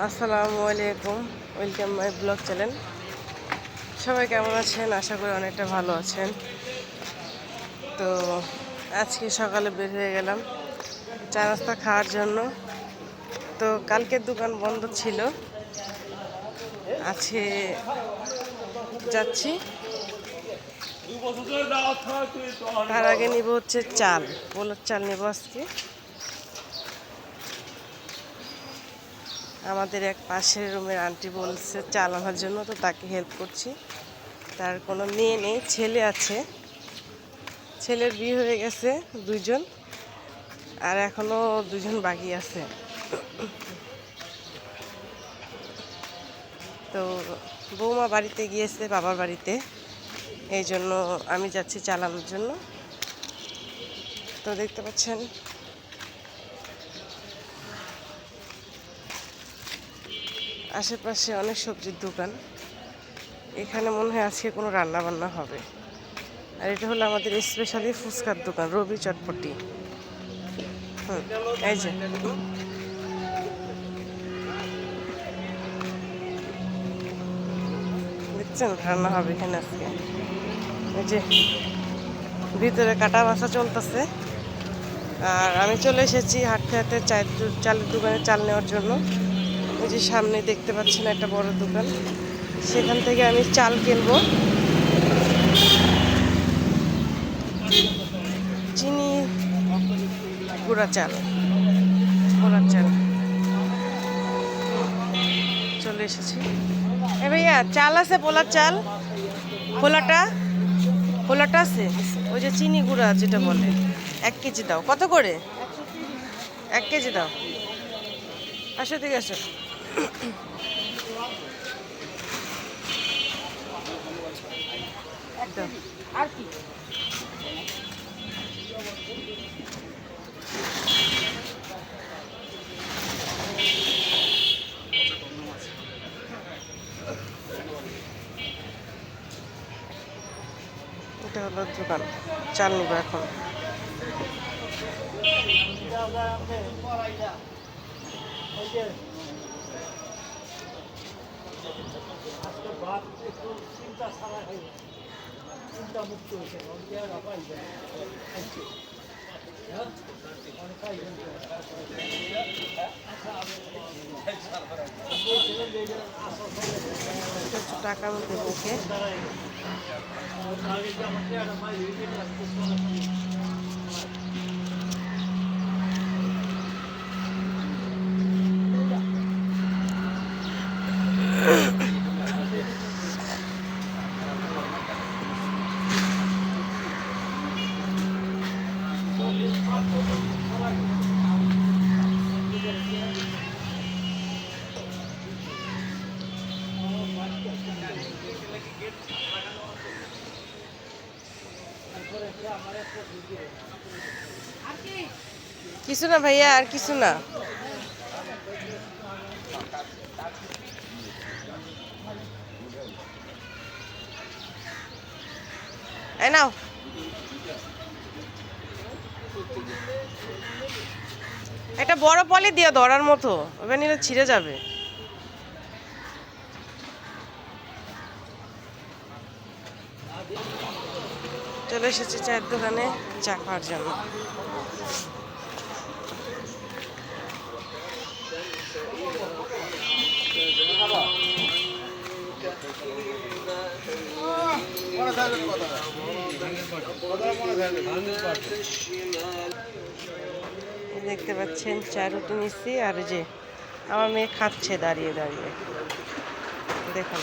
আসসালামু আলাইকুম, welcome my blog channel. সবাই কেমন আছেন? আশা করি অনেকটা ভালো আছেন। তো আজকে সকালে বের হয়ে গেলাম চা নাস্তা খাওয়ার জন্য। তো কালকের দোকান বন্ধ ছিল, আজকে যাচ্ছি। তার আগে নিব হচ্ছে চাল, পোলার চাল নেব আজকে। আমাদের এক পাশের রুমের আন্টি বলছে চাল আনার জন্য, তো তাকে হেল্প করছি। তার কোনো মেয়ে নেই, ছেলে আছে। ছেলের বিয়ে হয়ে গেছে দুইজন, আর এখনও দুজন বাকি আছে। তো বৌমা বাড়িতে গিয়েছে, বাবার বাড়িতে, এই জন্য আমি যাচ্ছি চালানোর জন্য। তো দেখতে পাচ্ছেন আশেপাশে অনেক সবজির দোকান। এখানে মনে হয় আজকে কোনো রান্না বান্না হবে। আর এটা হলো আমাদের স্পেশালি ফুচকার দোকান, রবি চটপটি। এই যে দেখছেন, রান্না হবে এখানে আজকে। এই যে ভিতরে কাটা বাছা চলতেছে, আর আমি চলে এসেছি হাঁটতে হাঁটতে চালের দোকানে চাল নেওয়ার জন্য। ওই যে সামনে দেখতে পাচ্ছেন একটা বড় দোকান, সেখান থেকে আমি চাল কিনবো। চিনি গুঁড়া চাল, পোলার চাল চলে এসেছি। এ ভাইয়া, চাল আছে? পোলার চাল, পোলাটা আছে? ওই যে চিনি গুঁড়া যেটা বলে, 1 কেজি দাও। কত করে? 1 কেজি দাও। আসো, ঠিক আছে। আর কি এটা হলো দোকান, চাল নিব এখন। টাকা আমি দেবো ওকে। কিছু না ভাইয়া, আর কিছু না। এই নাও। একটা বড় পলি দিয়ে ধরার মতো, ওটা নিলে ছিঁড়ে যাবে। চলে এসেছি চায়ের দোকানে চা খাওয়ার জন্য। দেখতে পাচ্ছেন চা রুটি নিচ্ছি, আর যে আমার মেয়ে খাচ্ছে দাঁড়িয়ে দাঁড়িয়ে, দেখুন।